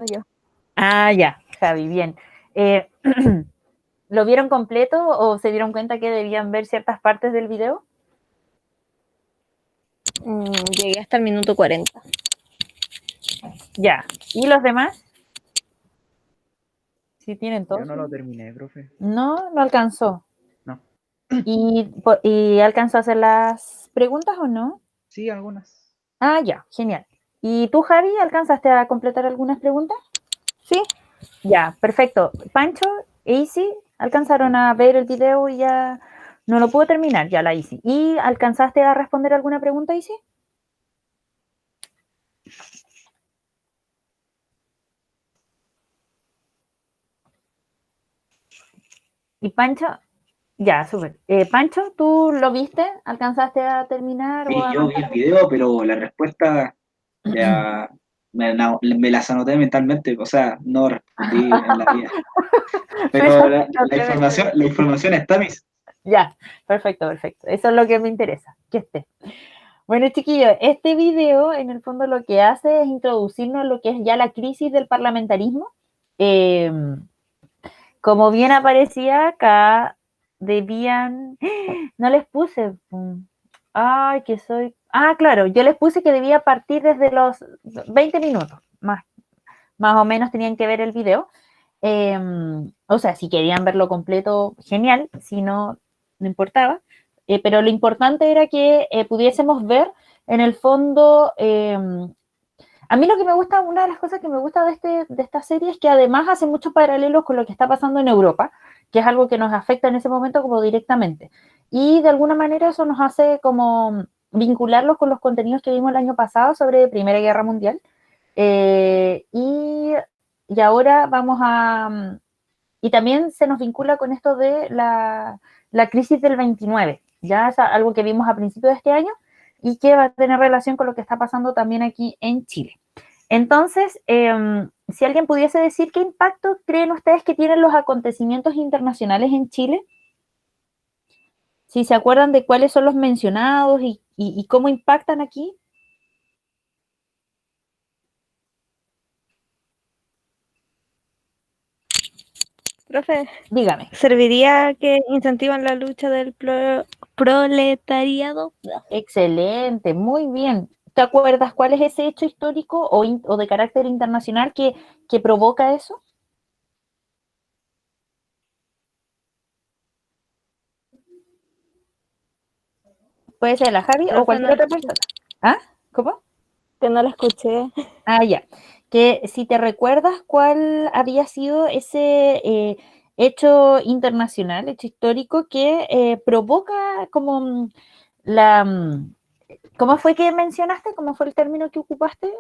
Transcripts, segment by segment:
yo. Ah, ya, Javi, bien. ¿Lo vieron completo o se dieron cuenta que debían ver ciertas partes del video? Llegué hasta el minuto 40. Ya. ¿Y los demás? ¿Sí tienen Yo todos? no lo terminé, profe. No, no alcanzó. No. ¿Y alcanzó a hacer las preguntas o no? Sí, algunas. Ah, ya, genial. ¿Y tú, Javi, alcanzaste a completar algunas preguntas? Sí. Ya, perfecto. Pancho, Easy, ¿alcanzaron a ver el video y ya no lo pudo terminar? Ya la Easy. ¿Y alcanzaste a responder alguna pregunta, Easy? ¿Y Pancho? Ya, súper. Pancho, ¿tú lo viste? ¿Alcanzaste a terminar o Sí, a yo vi avanzar? el video, pero la respuesta ya me las anoté mentalmente, o sea, no respondí en la vida. Pero la información está, mis. Ya, perfecto, perfecto. Eso es lo que me interesa, que esté. Bueno, chiquillos, este video en el fondo lo que hace es introducirnos a lo que es ya la crisis del parlamentarismo. Eh, Como bien aparecía acá, debían... No les puse... Ay, que soy... Ah, claro, yo les puse que debía partir desde los 20 minutos, más o menos tenían que ver el video. O sea, si querían verlo completo, genial, si no, no importaba. Pero lo importante era que pudiésemos ver en el fondo a mí lo que me gusta, una de las cosas que me gusta de esta serie es que además hace muchos paralelos con lo que está pasando en Europa, que es algo que nos afecta en ese momento como directamente. Y de alguna manera eso nos hace como vincularlos con los contenidos que vimos el año pasado sobre Primera Guerra Mundial. Y ahora vamos a... Y también se nos vincula con esto de la crisis del 29, ya es algo que vimos a principios de este año y que va a tener relación con lo que está pasando también aquí en Chile. Entonces, si alguien pudiese decir qué impacto creen ustedes que tienen los acontecimientos internacionales en Chile, si se acuerdan de cuáles son los mencionados y cómo impactan aquí. Profe, Dígame. ¿serviría que incentivan la lucha del proletariado? Excelente, muy bien. ¿Te acuerdas cuál es ese hecho histórico o de carácter internacional que provoca eso? Puede ser la Javi o Profe, cualquier no la otra escuché. persona. ¿Ah? ¿Cómo? Que no la escuché. Ah, ya. Que si te recuerdas cuál había sido ese hecho internacional, hecho histórico que provoca como ¿cómo fue que mencionaste? ¿Cómo fue el término que ocupaste?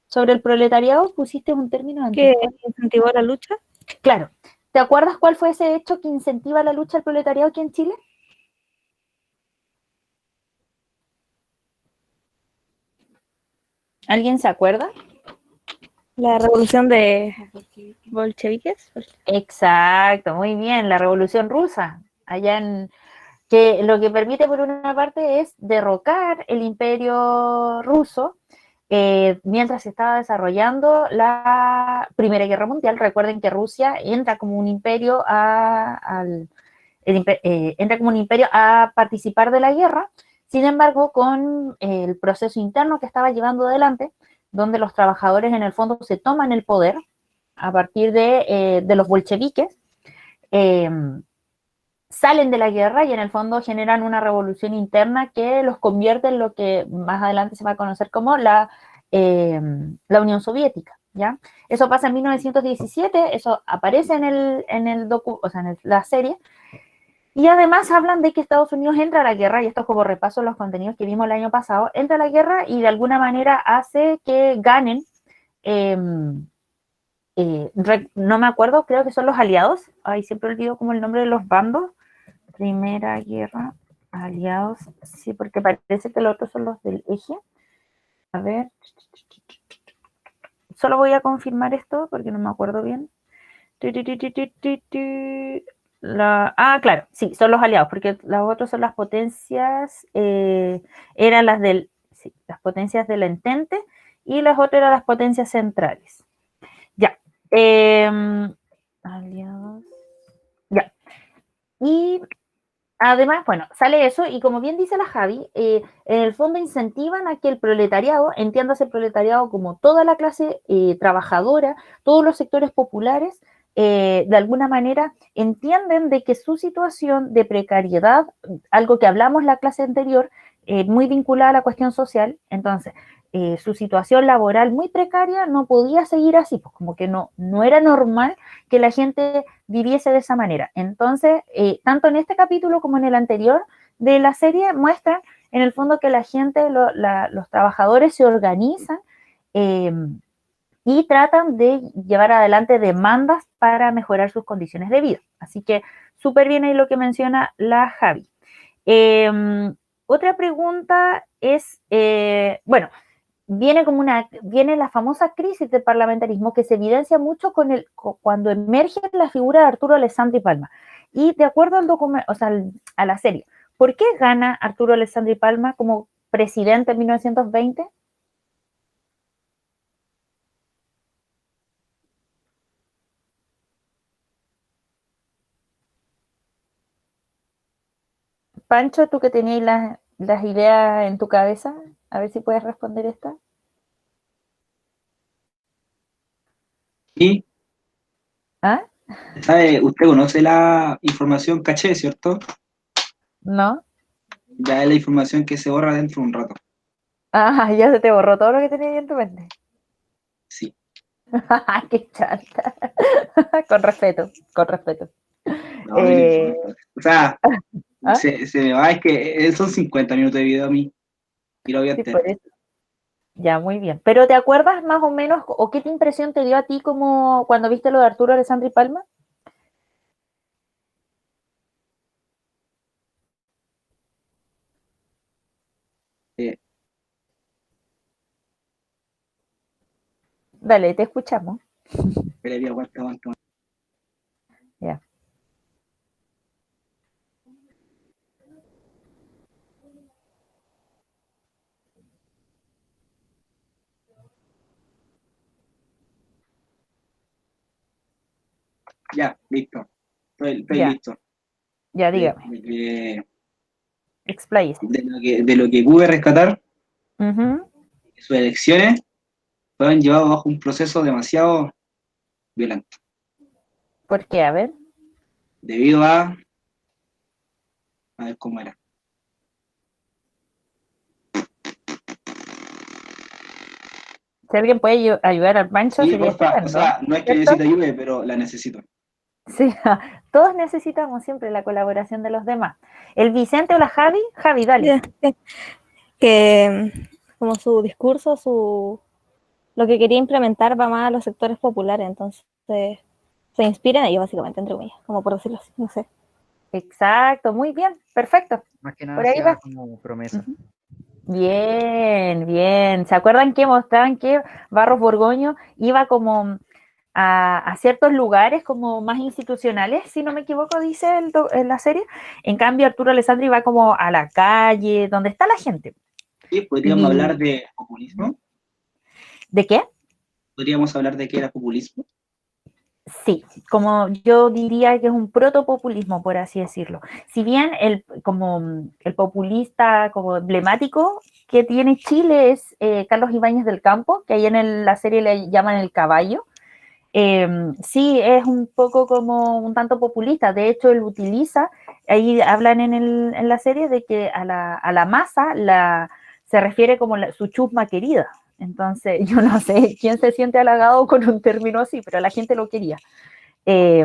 Sobre el proletariado, pusiste un término antes. ¿Que incentivó la lucha? Claro. ¿Te acuerdas cuál fue ese hecho que incentiva la lucha al proletariado aquí en Chile? ¿Alguien se acuerda? La revolución de bolcheviques. Exacto, muy bien, la Revolución Rusa, que lo que permite por una parte es derrocar el imperio ruso mientras se estaba desarrollando la Primera Guerra Mundial. Recuerden que Rusia entra como un imperio entra como un imperio a participar de la guerra, sin embargo, con el proceso interno que estaba llevando adelante, donde los trabajadores en el fondo se toman el poder a partir de los bolcheviques, eh, salen de la guerra y en el fondo generan una revolución interna que los convierte en lo que más adelante se va a conocer como la Unión Soviética. ¿Ya? Eso pasa en 1917, eso aparece en la serie, y además hablan de que Estados Unidos entra a la guerra, y esto es como repaso los contenidos que vimos el año pasado, entra a la guerra y de alguna manera hace que ganen, eh, no me acuerdo, creo que son los aliados, ay, siempre olvido como el nombre de los bandos, Primera Guerra, aliados, sí, porque parece que los otros son los del eje. A ver, solo voy a confirmar esto porque no me acuerdo bien. Claro, sí, son los aliados, porque las otras son las potencias, eran las las potencias del Entente, y las otras eran las potencias centrales. Ya. Aliados. Ya. Y además, bueno, sale eso y como bien dice la Javi, en el fondo incentivan a que el proletariado, entiéndase el proletariado como toda la clase trabajadora, todos los sectores populares, de alguna manera entienden de que su situación de precariedad, algo que hablamos en la clase anterior, muy vinculada a la cuestión social, entonces su situación laboral muy precaria no podía seguir así, pues como que no era normal que la gente viviese de esa manera. Entonces, tanto en este capítulo como en el anterior de la serie muestran en el fondo que la gente, los trabajadores se organizan y tratan de llevar adelante demandas para mejorar sus condiciones de vida. Así que súper bien ahí lo que menciona la Javi. Otra pregunta es, bueno, viene la famosa crisis del parlamentarismo que se evidencia mucho cuando emerge la figura de Arturo Alessandri Palma. Y de acuerdo al documento, o sea, a la serie, ¿por qué gana Arturo Alessandri Palma como presidente en 1920? Pancho, tú que tenías las ideas en tu cabeza, a ver si puedes responder esta. Y, ¿Ah? ¿sabe? Usted conoce la información caché, ¿cierto? ¿No? Ya es la información que se borra dentro de un rato. Ah, ya se te borró todo lo que tenías ahí en tu mente. Sí. ¡Qué chanta! Con respeto, con respeto. No, no importa. O sea, ¿Ah? se me va, es que son 50 minutos de video a mí. Y lo voy a Sí, entero. por eso. Ya, muy bien. ¿Pero te acuerdas más o menos o qué impresión te dio a ti como cuando viste lo de Arturo Alessandri Palma? Eh, Dale, te escuchamos. Espera, aguanta. Ya. Ya, listo. Estoy Ya, listo. ya, De, dígame. de, Expláyese. de lo que pude rescatar, Ujú. sus elecciones fueron llevadas bajo un proceso demasiado violento. ¿Por qué? A ver. Debido a ver cómo era. Si alguien puede ayudar al Pancho, Sí, sería porfa. O estupendo. sea, no es que ¿Cierto? necesite ayuda, pero la necesito. Sí, todos necesitamos siempre la colaboración de los demás. ¿El Vicente o la Javi? Javi, dale. Ya, ya. Que como su discurso, lo que quería implementar va más a los sectores populares, entonces se inspira en ellos básicamente, entre comillas, como por decirlo así, no sé. Exacto, muy bien, perfecto. Más que nada Por ahí hacía va. como promesa. Ujú. Bien, bien. ¿Se acuerdan que mostraban que Barros Borgoño iba como a ciertos lugares como más institucionales, si no me equivoco, dice en la serie? En cambio, Arturo Alessandri va como a la calle, donde está la gente. Sí, podríamos ¿Y hablar de populismo. de qué? Podríamos hablar de qué era populismo. Sí, como yo diría que es un protopopulismo, por así decirlo. Si bien como el populista como emblemático que tiene Chile es Carlos Ibáñez del Campo, que ahí en la serie le llaman el caballo. Sí, es un poco como un tanto populista. De hecho, él utiliza, ahí hablan en la serie de que a la masa se refiere como su chusma querida. Entonces, yo no sé quién se siente halagado con un término así, pero la gente lo quería. Eh,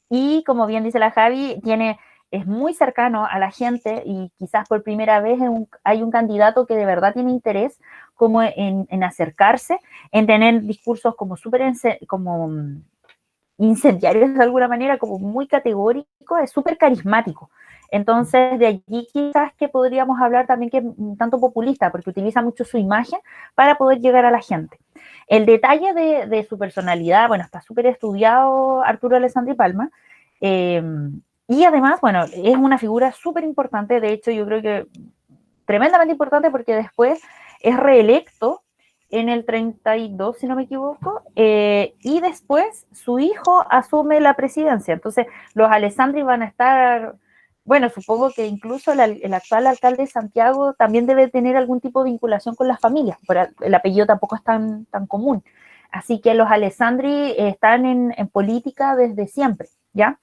y como bien dice la Javi, es muy cercano a la gente y quizás por primera vez hay un candidato que de verdad tiene interés como en acercarse, en tener discursos como súper como incendiarios de alguna manera, como muy categórico, es súper carismático. Entonces, de allí quizás que podríamos hablar también que es un tanto populista, porque utiliza mucho su imagen para poder llegar a la gente. El detalle de su personalidad, bueno, está súper estudiado Arturo Alessandri Palma, y además, bueno, es una figura súper importante, de hecho yo creo que tremendamente importante porque después es reelecto en el 32, si no me equivoco, y después su hijo asume la presidencia. Entonces, los Alessandri van a estar, bueno, supongo que incluso el actual alcalde de Santiago también debe tener algún tipo de vinculación con las familias, pero el apellido tampoco es tan común. Así que los Alessandri están en política desde siempre, ¿ya?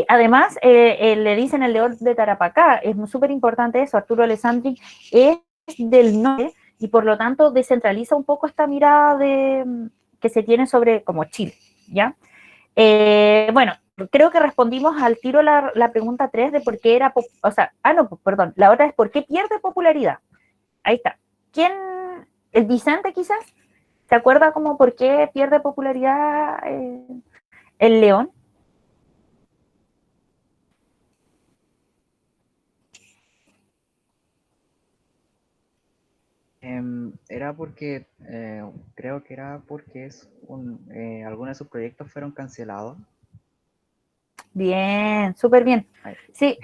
Además, le dicen el león de Tarapacá, es súper importante eso, Arturo Alessandri es del norte y por lo tanto descentraliza un poco esta mirada que se tiene sobre como Chile, ¿ya? Bueno, creo que respondimos al tiro la pregunta 3 de por qué era, no, perdón, la otra es por qué pierde popularidad. Ahí está. ¿Quién? ¿El Vicente quizás? ¿Se acuerda como por qué pierde popularidad el león? Era porque, creo que era porque algunos de sus proyectos fueron cancelados. Bien, súper bien. Sí,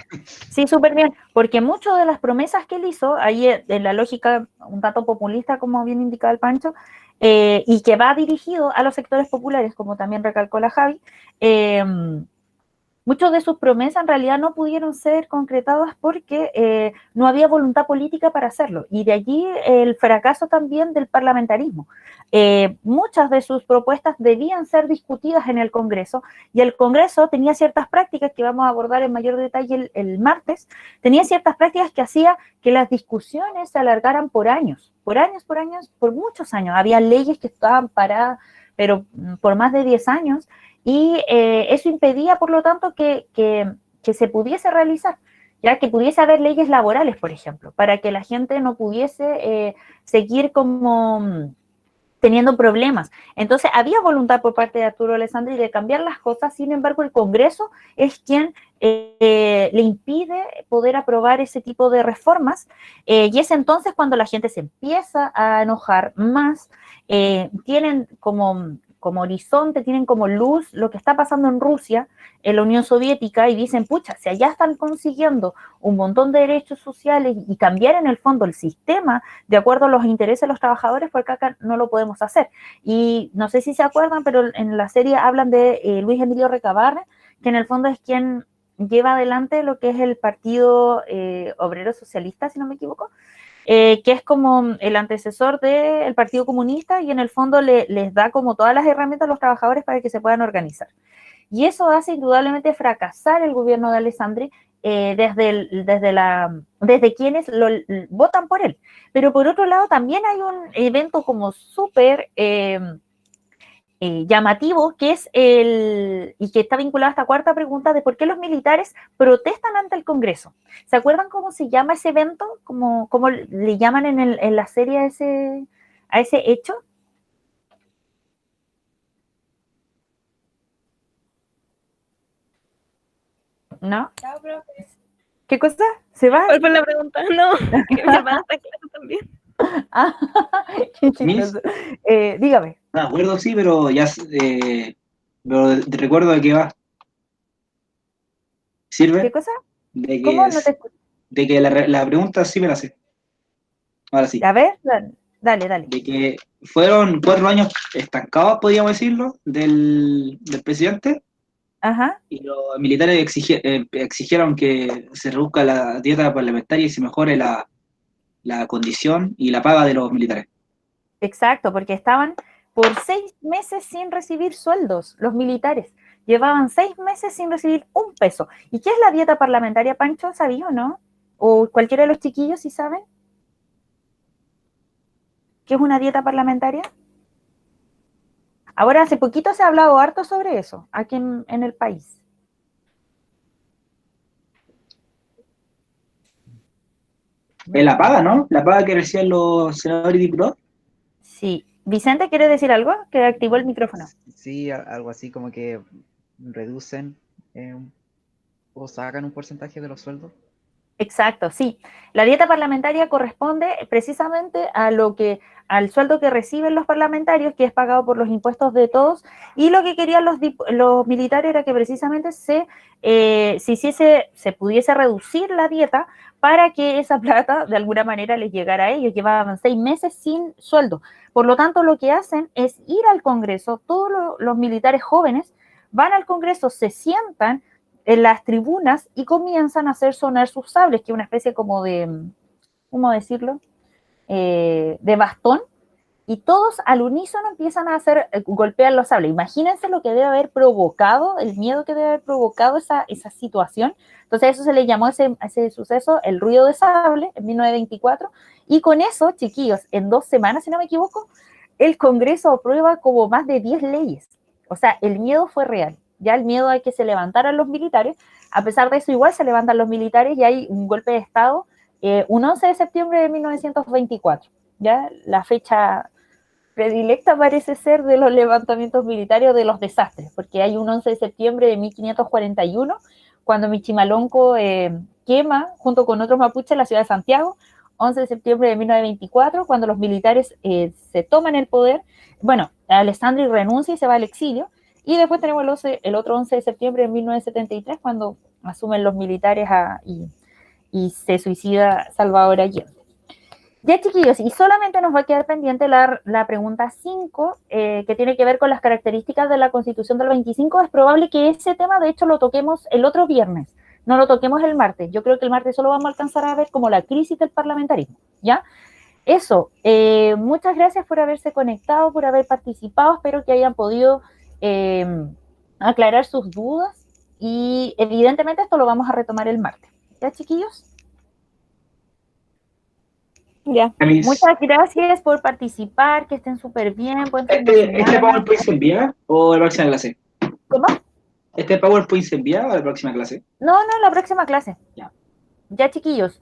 sí, súper bien. Porque muchas de las promesas que él hizo, ahí en la lógica un tanto populista, como bien indicaba el Pancho, y que va dirigido a los sectores populares, como también recalcó la Javi, muchas de sus promesas en realidad no pudieron ser concretadas porque no había voluntad política para hacerlo. Y de allí el fracaso también del parlamentarismo. Muchas de sus propuestas debían ser discutidas en el Congreso y el Congreso tenía ciertas prácticas que vamos a abordar en mayor detalle el martes, tenía ciertas prácticas que hacía que las discusiones se alargaran por años, por muchos años. Había leyes que estaban paradas, pero por más de 10 años, y eso impedía, por lo tanto, que se pudiese realizar, ya que pudiese haber leyes laborales, por ejemplo, para que la gente no pudiese seguir como teniendo problemas. Entonces, había voluntad por parte de Arturo Alessandri de cambiar las cosas, sin embargo, el Congreso es quien le impide poder aprobar ese tipo de reformas, y es entonces cuando la gente se empieza a enojar más, tienen como horizonte, tienen como luz lo que está pasando en Rusia, en la Unión Soviética, y dicen, pucha, si allá están consiguiendo un montón de derechos sociales y cambiar en el fondo el sistema de acuerdo a los intereses de los trabajadores, porque acá no lo podemos hacer. Y no sé si se acuerdan, pero en la serie hablan de Luis Emilio Recabarren, que en el fondo es quien lleva adelante lo que es el Partido Obrero Socialista, si no me equivoco, que es como el antecesor del Partido Comunista y en el fondo les da como todas las herramientas a los trabajadores para que se puedan organizar. Y eso hace indudablemente fracasar el gobierno de Alessandri desde quienes votan por él. Pero por otro lado también hay un evento como súper llamativo, que es y que está vinculado a esta cuarta pregunta de por qué los militares protestan ante el Congreso. ¿Se acuerdan cómo se llama ese evento? ¿Cómo le llaman en la serie a ese hecho? ¿No? Chao, profe. ¿Qué cosa? ¿Se va? ¿Cuál fue la pregunta? No, que mi hermana está claro también. Ah, qué chistoso. Dígame. No me acuerdo, sí, pero ya pero te recuerdo de qué va. ¿Qué ¿Sirve? cosa? De que, ¿Cómo no te escucho? de que la pregunta sí me la sé. Ahora sí. A ver, dale. De que fueron 4 años estancados, podríamos decirlo, del presidente, Ajá. y los militares exigieron que se reduzca la dieta parlamentaria y se mejore la condición y la paga de los militares. Exacto, porque estaban por 6 meses sin recibir sueldos, los militares. Llevaban 6 meses sin recibir un peso. ¿Y qué es la dieta parlamentaria, Pancho? ¿Sabía o no? ¿O cualquiera de los chiquillos si saben? ¿Qué es una dieta parlamentaria? Ahora, hace poquito se ha hablado harto sobre eso, aquí en el país. Es la paga, ¿no? La paga que reciben los senadores y diputados. Sí. Vicente, ¿quiere decir algo? Que activó el micrófono. Sí, algo así como que reducen o sacan un porcentaje de los sueldos. Exacto, sí. La dieta parlamentaria corresponde precisamente a lo que al sueldo que reciben los parlamentarios, que es pagado por los impuestos de todos, y lo que querían los militares era que precisamente se pudiese reducir la dieta para que esa plata de alguna manera les llegara a ellos. Llevaban 6 meses sin sueldo. Por lo tanto, lo que hacen es ir al Congreso, todos los militares jóvenes van al Congreso, se sientan en las tribunas y comienzan a hacer sonar sus sables, que es una especie como de, ¿cómo decirlo?, de bastón, y todos al unísono empiezan a hacer, golpear los sables. Imagínense lo que debe haber provocado, el miedo que debe haber provocado esa situación. Entonces eso se le llamó a ese suceso el ruido de sable en 1924, y con eso, chiquillos, en 2 semanas, si no me equivoco, el Congreso aprueba como más de 10 leyes. O sea, el miedo fue real. Ya el miedo a que se levantaran los militares, a pesar de eso igual se levantan los militares y hay un golpe de Estado, un 11 de septiembre de 1924, ¿ya? La fecha predilecta parece ser de los levantamientos militares o de los desastres, porque hay un 11 de septiembre de 1541, cuando Michimalonco quema, junto con otros mapuches, la ciudad de Santiago. 11 de septiembre de 1924, cuando los militares se toman el poder. Bueno, Alessandri renuncia y se va al exilio, y después tenemos el otro 11 de septiembre de 1973, cuando asumen los militares y se suicida Salvador Allende. Ya, chiquillos, y solamente nos va a quedar pendiente la pregunta 5, que tiene que ver con las características de la Constitución del 25. Es probable que ese tema, de hecho, lo toquemos el otro viernes, no lo toquemos el martes. Yo creo que el martes solo vamos a alcanzar a ver como la crisis del parlamentarismo, ¿ya? Eso, muchas gracias por haberse conectado, por haber participado. Espero que hayan podido aclarar sus dudas, y evidentemente esto lo vamos a retomar el martes. ¿Ya, chiquillos? Ya. Muchas gracias por participar, que estén súper bien. ¿Este PowerPoint se envía o la próxima clase? ¿Cómo? ¿Este PowerPoint se envía o la próxima clase? No, la próxima clase. Ya. Ya, chiquillos.